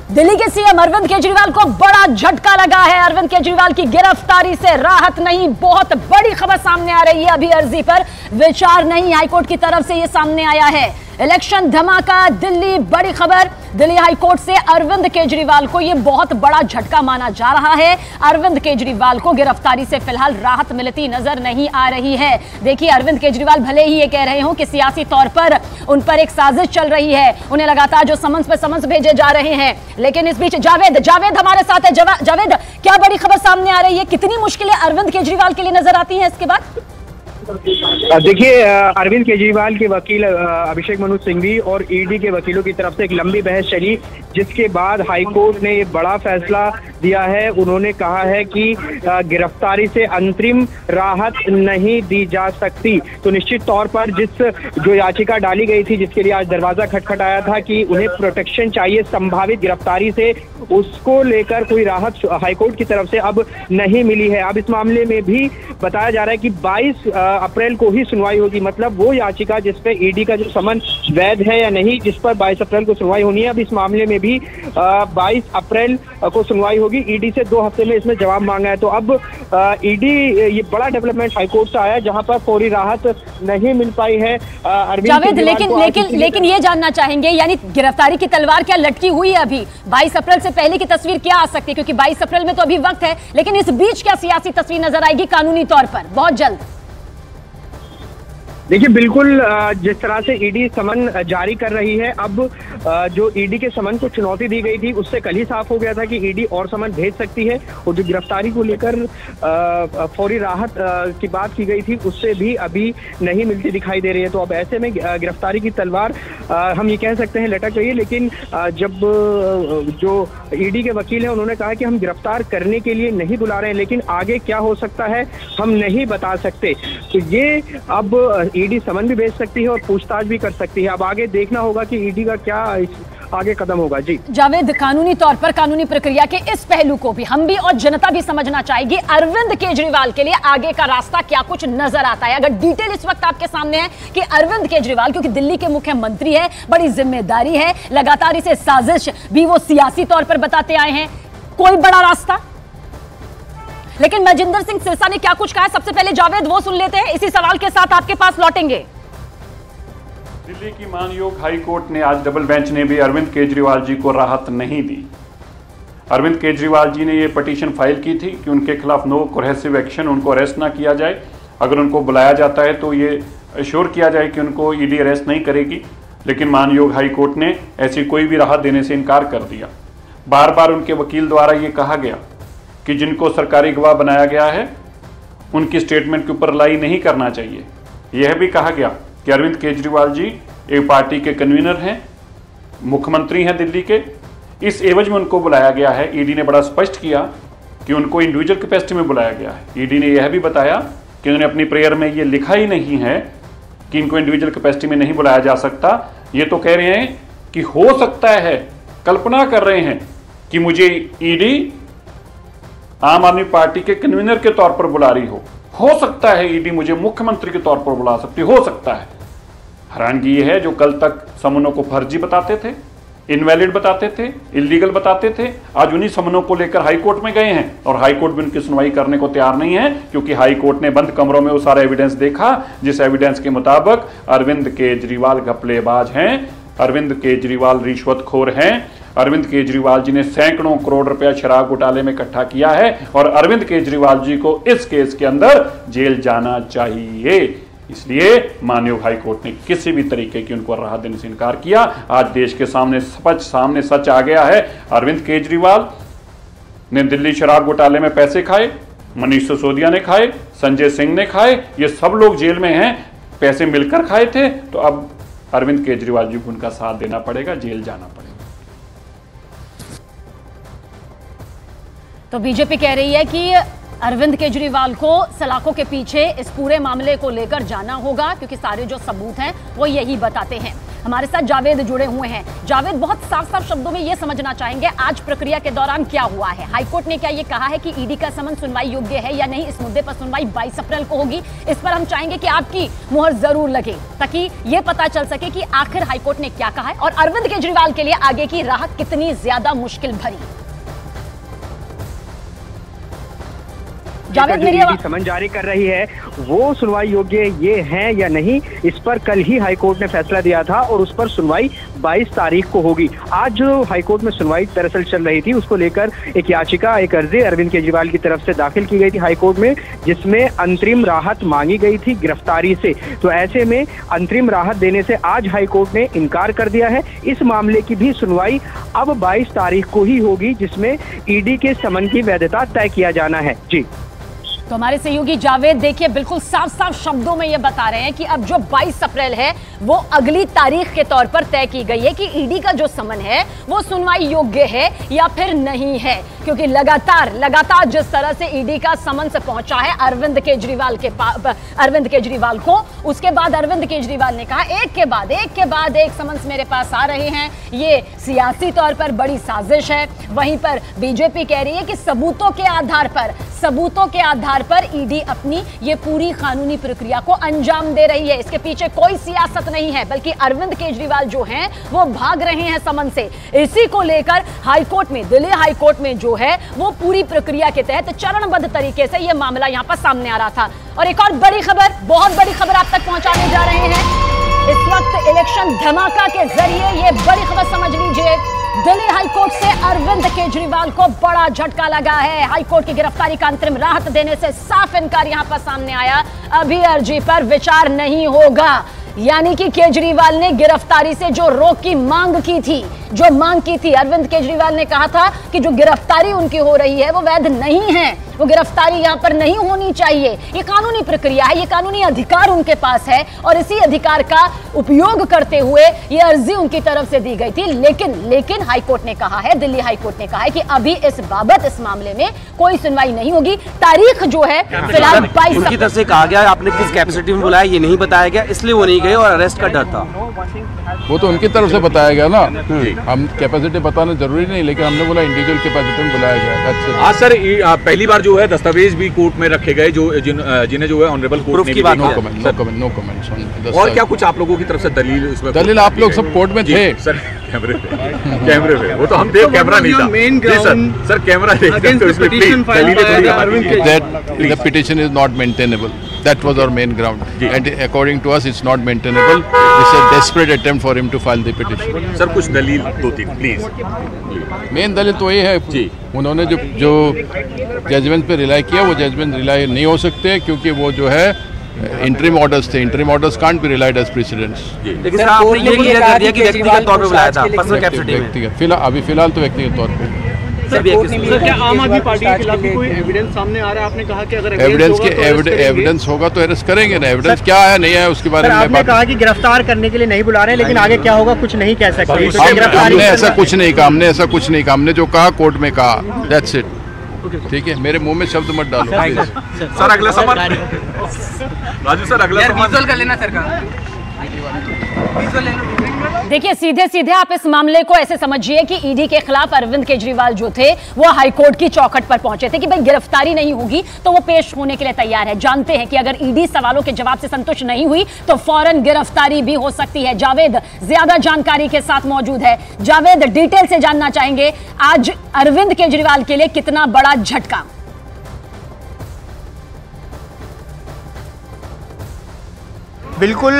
दिल्ली के सीएम अरविंद केजरीवाल को बड़ा झटका लगा है। अरविंद केजरीवाल की गिरफ्तारी से राहत नहीं, बहुत बड़ी खबर सामने आ रही है। अभी अर्जी पर विचार नहीं, हाईकोर्ट की तरफ से यह सामने आया है। इलेक्शन धमाका दिल्ली, बड़ी खबर दिल्ली हाईकोर्ट से अरविंद केजरीवाल को यह बहुत बड़ा झटका माना जा रहा है। अरविंद केजरीवाल को गिरफ्तारी से फिलहाल राहत मिलती नजर नहीं आ रही है। देखिए, अरविंद केजरीवाल भले ही ये कह रहे हो कि सियासी तौर पर उन पर एक साजिश चल रही है, उन्हें लगातार जो समन्स पे समन्स भेजे जा रहे हैं, लेकिन इस बीच जावेद हमारे साथ है। जावेद, क्या बड़ी खबर सामने आ रही है? कितनी मुश्किलें अरविंद केजरीवाल के लिए नजर आती हैं इसके बाद? देखिए, अरविंद केजरीवाल के वकील अभिषेक मनु सिंघवी और ईडी के वकीलों की तरफ से एक लंबी बहस चली, जिसके बाद हाईकोर्ट ने ये बड़ा फैसला दिया है। उन्होंने कहा है कि गिरफ्तारी से अंतरिम राहत नहीं दी जा सकती। तो निश्चित तौर पर जो याचिका डाली गई थी, जिसके लिए आज दरवाजा खटखटाया था कि उन्हें प्रोटेक्शन चाहिए संभावित गिरफ्तारी से, उसको लेकर कोई राहत हाईकोर्ट की तरफ से अब नहीं मिली है। अब इस मामले में भी बताया जा रहा है कि 22 अप्रैल को ही सुनवाई होगी। मतलब वो याचिका जिसपे ईडी का जो समन वैध है या नहीं, जिस पर 22 अप्रैल को सुनवाई होनी है, अब इस मामले में भी 22 अप्रैल को सुनवाई होगी। ईडी से 2 हफ्ते में इसमें जवाब मांगा है। तो अब ईडी, ये बड़ा डेवलपमेंट हाईकोर्ट से आया है, जहां पर फौरी राहत नहीं मिल पाई है। जावेद, लेकिन ये जानना चाहेंगे, यानी गिरफ्तारी की तलवार क्या लटकी हुई है अभी? 22 अप्रैल से पहले की तस्वीर क्या आ सकती है? क्योंकि 22 अप्रैल में तो अभी वक्त है, लेकिन इस बीच क्या सियासी तस्वीर नजर आएगी कानूनी तौर पर बहुत जल्द? देखिए, बिल्कुल जिस तरह से ईडी समन जारी कर रही है, अब जो ईडी के समन को चुनौती दी गई थी, उससे कल ही साफ हो गया था कि ईडी और समन भेज सकती है। और जो गिरफ्तारी को लेकर फौरी राहत की बात की गई थी, उससे भी अभी नहीं मिलती दिखाई दे रही है। तो अब ऐसे में गिरफ्तारी की तलवार हम ये कह सकते हैं लटक रही है। लेकिन जब जो ईडी के वकील हैं, उन्होंने कहा कि हम गिरफ्तार करने के लिए नहीं बुला रहे हैं, लेकिन आगे क्या हो सकता है हम नहीं बता सकते। तो ये अब ईडी समन भी भेज सकती है और पूछताछ भी कर सकती है। अब आगे देखना होगा कि ईडी का क्या आगे कदम होगा। जी जावेद, कानूनी तौर पर कानूनी प्रक्रिया के इस पहलू को भी हम भी और जनता भी समझना चाहेगी। अरविंद केजरीवाल के लिए आगे का रास्ता क्या कुछ नजर आता है? अगर डिटेल इस वक्त आपके सामने है कि अरविंद केजरीवाल, क्योंकि दिल्ली के मुख्यमंत्री है, बड़ी जिम्मेदारी है, लगातार इसे साजिश भी वो सियासी तौर पर बताते आए हैं, कोई बड़ा रास्ता? लेकिन मजिंदर सिंह सिरसा ने क्या कुछ कहा, सबसे पहले जावेद वो सुन लेते हैं, इसी सवाल के साथ आपके पास लौटेंगे। दिल्ली की मानयोग हाई कोर्ट ने आज डबल बेंच ने भी अरविंद केजरीवाल जी को राहत नहीं दी। अरविंद केजरीवाल जी ने ये पिटीशन फाइल की थी कि उनके खिलाफ नो कोहेसिव एक्शन, उनको अरेस्ट ना किया जाए। अगर उनको बुलाया जाता है तो ये अश्योर किया जाए कि उनको ईडी अरेस्ट नहीं करेगी। लेकिन मानयोग हाई कोर्ट ने ऐसी कोई भी राहत देने से इनकार कर दिया। बार बार उनके वकील द्वारा ये कहा गया कि जिनको सरकारी गवाह बनाया गया है, उनकी स्टेटमेंट के ऊपर रिलाई नहीं करना चाहिए। यह भी कहा गया कि अरविंद केजरीवाल जी एक पार्टी के कन्वीनर हैं, मुख्यमंत्री हैं दिल्ली के, इस एवज में उनको बुलाया गया है। ईडी ने बड़ा स्पष्ट किया कि उनको इंडिविजुअल कैपेसिटी में बुलाया गया है। ईडी ने यह भी बताया कि उन्होंने अपनी प्रेयर में ये लिखा ही नहीं है कि इनको इंडिविजुअल कैपेसिटी में नहीं बुलाया जा सकता। ये तो कह रहे हैं कि हो सकता है, कल्पना कर रहे हैं कि मुझे ईडी आम आदमी पार्टी के कन्वीनर के तौर पर बुला रही हो सकता है ईडी मुझे मुख्यमंत्री के तौर पर बुला सकती, हो सकता है। हैरानगी यह है, जो कल तक समनों को फर्जी बताते थे, इनवैलिड बताते थे, इलीगल बताते थे, आज उन्हीं समनों को लेकर हाई कोर्ट में गए हैं और हाई कोर्ट भी उनकी सुनवाई करने को तैयार नहीं है, क्योंकि हाई कोर्ट ने बंद कमरों में वो सारा एविडेंस देखा, जिस एविडेंस के मुताबिक अरविंद केजरीवाल घपलेबाज हैं, अरविंद केजरीवाल रिश्वतखोर हैं, अरविंद केजरीवाल जी ने सैकड़ों करोड़ रुपया शराब घोटाले में इकट्ठा किया है और अरविंद केजरीवाल जी को इस केस के अंदर जेल जाना चाहिए। इसलिए मानयोग हाई कोर्ट ने किसी भी तरीके की उनको राहत देने से इनकार किया। आज देश के सामने सच आ गया है। अरविंद केजरीवाल ने दिल्ली शराब घोटाले में पैसे खाए, मनीष सिसोदिया ने खाए, संजय सिंह ने खाए, ये सब लोग जेल में हैं, पैसे मिलकर खाए थे। तो अब अरविंद केजरीवाल जी को उनका साथ देना पड़ेगा, जेल जाना पड़ेगा। तो बीजेपी कह रही है कि अरविंद केजरीवाल को सलाखों के पीछे इस पूरे मामले को लेकर जाना होगा, क्योंकि सारे जो सबूत हैं वो यही बताते हैं। हमारे साथ जावेद जुड़े हुए हैं। जावेद, बहुत साफ साफ शब्दों में ये समझना चाहेंगे आज प्रक्रिया के दौरान क्या हुआ है? हाईकोर्ट ने क्या ये कहा है कि ईडी का समन सुनवाई योग्य है या नहीं? इस मुद्दे पर सुनवाई 22 अप्रैल को होगी। इस पर हम चाहेंगे कि आपकी मुहर जरूर लगे ताकि ये पता चल सके कि आखिर हाईकोर्ट ने क्या कहा है और अरविंद केजरीवाल के लिए आगे की राह कितनी ज्यादा मुश्किल भरी। जावेद, मेरी समन जारी कर रही है वो सुनवाई योग्य ये है या नहीं, इस पर कल ही हाईकोर्ट ने फैसला दिया था और उस पर सुनवाई 22 तारीख को होगी। आज जो हाईकोर्ट में सुनवाई दरअसल चल रही थी उसको लेकर एक याचिका, एक अर्जी अरविंद केजरीवाल की तरफ से दाखिल की गई थी हाईकोर्ट में, जिसमें अंतरिम राहत मांगी गई थी गिरफ्तारी से। तो ऐसे में अंतरिम राहत देने से आज हाईकोर्ट ने इनकार कर दिया है। इस मामले की भी सुनवाई अब 22 तारीख को ही होगी, जिसमें ईडी के समन की वैधता तय किया जाना है। जी, तो हमारे सहयोगी जावेद देखिए बिल्कुल साफ साफ शब्दों में ये बता रहे हैं कि अब जो 22 अप्रैल है वो अगली तारीख के तौर पर तय की गई है कि ईडी का जो समन है वो सुनवाई योग्य है या फिर नहीं है, क्योंकि लगातार जिस तरह से ईडी का समन से पहुंचा है अरविंद केजरीवाल को, उसके बाद अरविंद केजरीवाल ने कहा एक के बाद एक समन्स मेरे पास आ रहे हैं, ये सियासी तौर पर बड़ी साजिश है। वहीं पर बीजेपी कह रही है कि सबूतों के आधार पर ईडी अपनी ये पूरी कानूनी प्रक्रिया को अंजाम दे रही है। इसके पीछे कोई सियासत नहीं है, बल्कि अरविंद केजरीवाल जो हैं वो भाग रहे हैं समन से। इसी को लेकर हाईकोर्ट में, दिल्ली हाईकोर्ट में जो है वो पूरी प्रक्रिया के तहत चरणबद्ध तरीके से ये मामला यहां पर सामने आ रहा था। और एक और बड़ी खबर, बहुत बड़ी खबर आप तक पहुंचाने जा रहे हैं इस वक्त इलेक्शन धमाका के जरिए। ये बड़ी खबर समझ लीजिए, दिल्ली हाईकोर्ट से अरविंद केजरीवाल को बड़ा झटका लगा है। हाईकोर्ट की गिरफ्तारी का अंतरिम राहत देने से साफ इनकार यहां पर सामने आया। अभी अर्जी पर विचार नहीं होगा, यानी कि केजरीवाल ने गिरफ्तारी से जो रोक की मांग की थी, अरविंद केजरीवाल ने कहा था कि जो गिरफ्तारी उनकी हो रही है वो वैध नहीं है, वो गिरफ्तारी यहां पर नहीं होनी चाहिए। ये कानूनी प्रक्रिया है, ये कानूनी अधिकार उनके पास है और इसी अधिकार का उपयोग करते हुए ये अर्जी उनकी तरफ से दी गई थी। लेकिन हाईकोर्ट ने कहा है, दिल्ली हाईकोर्ट ने कहा है कि अभी इस मामले में कोई सुनवाई नहीं होगी। तारीख जो है फिलहाल 22 उनकी तरफ से कहा गया, आपने किस कैपेसिटी में बुलाया ये नहीं बताया गया, इसलिए वो नहीं गए और अरेस्ट का डर था। वो तो उनकी तरफ से बताया गया ना, हम कैपेसिटी बताना जरूरी नहीं, लेकिन हमने बोला इंडिविजुअल कैपेसिटी में बुलाया गया। आज सर पहली बार जो है दस्तावेज भी कोर्ट में रखे गए जिन्हें जो है ऑनरेबल कोर्ट ने भी नो कमेंट्स। और क्या कुछ आप लोगों की तरफ से दलील आप लोग सब कोर्ट में थे सर? कैमरे पे वो तो हम देख, कैमरा नहीं था sir, camera the petition is not maintainable. That was our main ground. And according to us, it's not maintainable. It's a desperate attempt for him to file the petition. Sir कुछ दलील दो तीन please. Main दलील तो ये है, उन्होंने जो जजमेंट पे रिलाई किया वो जजमेंट रिलाई नहीं हो सकते, क्योंकि वो जो है इंटरिम ऑर्डर्स थे। Interim orders can't be relied as precedents. लेकिन आपने ये क्लियर कर दिया कि व्यक्तिगत तौर पे बुलाया था, पर्सनल कैपेसिटी में। फिलहाल तो व्यक्तिगत तौर पे। सर क्या आम आदमी पार्टी के खिलाफ कोई एविडेंस सामने आ रहा है? आपने कहा कि अगर एविडेंस होगा तो अरेस्ट करेंगे ना। एविडेंस क्या है नहीं है उसके बारे में आपने कहा कि गिरफ्तार करने के लिए नहीं बुला रहे, लेकिन आगे क्या होगा कुछ नहीं कह सकते। हमने ऐसा कुछ नहीं कहा, हमने जो कहा कोर्ट में कहा, दैट्स इट। ठीक है, मेरे मुंह में शब्द मत डालो। सर अगला सवाल राजू सर, अगला सवाल कर लेना सर का। देखिए सीधे आप इस मामले को ऐसे समझिए कि ईडी के खिलाफ अरविंद केजरीवाल जो थे वो हाईकोर्ट की चौखट पर पहुंचे थे कि भाई गिरफ्तारी नहीं होगी तो वो पेश होने के लिए तैयार है। जानते हैं कि अगर ईडी सवालों के जवाब से संतुष्ट नहीं हुई तो फौरन गिरफ्तारी भी हो सकती है। जावेद ज्यादा जानकारी के साथ मौजूद है। जावेद, डिटेल से जानना चाहेंगे आज अरविंद केजरीवाल के लिए कितना बड़ा झटका? बिल्कुल,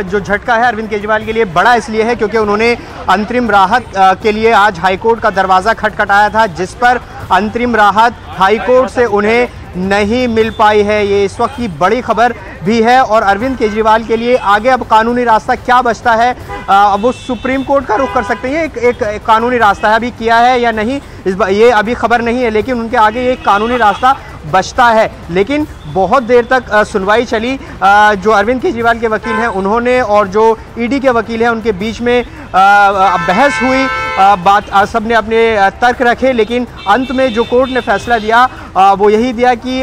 जो झटका है अरविंद केजरीवाल के लिए बड़ा इसलिए है क्योंकि उन्होंने अंतरिम राहत के लिए आज हाईकोर्ट का दरवाज़ा खटखटाया था, जिस पर अंतरिम राहत हाईकोर्ट से उन्हें नहीं मिल पाई है। ये इस वक्त की बड़ी खबर भी है और अरविंद केजरीवाल के लिए आगे अब कानूनी रास्ता क्या बचता है? अब वो सुप्रीम कोर्ट का रुख कर सकते हैं। एक कानूनी रास्ता है, अभी किया है या नहीं ये अभी खबर नहीं है, लेकिन उनके आगे एक कानूनी रास्ता बचता है। लेकिन बहुत देर तक सुनवाई चली। जो अरविंद केजरीवाल के वकील हैं उन्होंने और जो ईडी के वकील हैं उनके बीच में बहस हुई सबने अपने तर्क रखे, लेकिन अंत में जो कोर्ट ने फैसला दिया वो यही दिया कि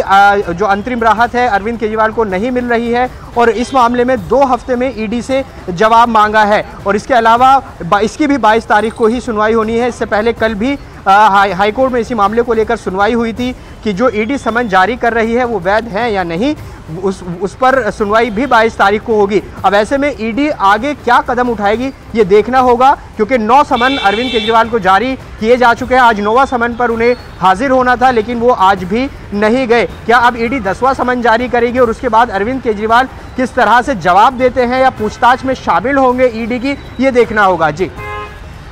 जो अंतरिम राहत है अरविंद केजरीवाल को नहीं मिल रही है और इस मामले में 2 हफ्ते में ईडी से जवाब मांगा है। और इसके अलावा इसकी भी 22 तारीख को ही सुनवाई होनी है। इससे पहले कल भी हाईकोर्ट में इसी मामले को लेकर सुनवाई हुई थी कि जो ईडी समन जारी कर रही है वो वैध है या नहीं, उस पर सुनवाई भी 22 तारीख को होगी। अब ऐसे में ईडी आगे क्या कदम उठाएगी ये देखना होगा, क्योंकि 9 समन अरविंद केजरीवाल को जारी किए जा चुके हैं। आज 9वां समन पर उन्हें हाजिर होना था, लेकिन वो आज भी नहीं गए। क्या अब ईडी 10वां समन जारी करेगी और उसके बाद अरविंद केजरीवाल किस तरह से जवाब देते हैं या पूछताछ में शामिल होंगे ईडी की, ये देखना होगा। जी,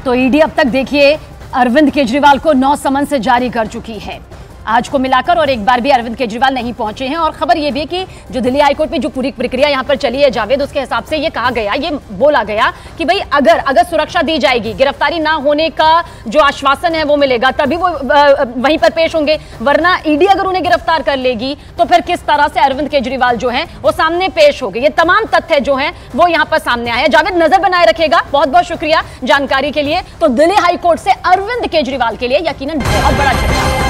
तो ईडी अब तक देखिए अरविंद केजरीवाल को 9 समन से जारी कर चुकी है आज को मिलाकर, और एक बार भी अरविंद केजरीवाल नहीं पहुंचे हैं। और खबर यह भी है कि जो दिल्ली हाईकोर्ट में जो पूरी प्रक्रिया यहां पर चली है जावेद, उसके हिसाब से ये कहा गया, ये बोला गया कि भाई अगर सुरक्षा दी जाएगी, गिरफ्तारी ना होने का जो आश्वासन है वो मिलेगा, तभी वो वहीं पर पेश होंगे, वरना ईडी अगर उन्हें गिरफ्तार कर लेगी तो फिर किस तरह से अरविंद केजरीवाल जो है वो सामने पेश होंगे। ये तमाम तथ्य जो है वो यहां पर सामने आए हैं। जावेद, नजर बनाए रखेगा, बहुत बहुत शुक्रिया जानकारी के लिए। तो दिल्ली हाईकोर्ट से अरविंद केजरीवाल के लिए यकीनन बहुत बड़ा झटका।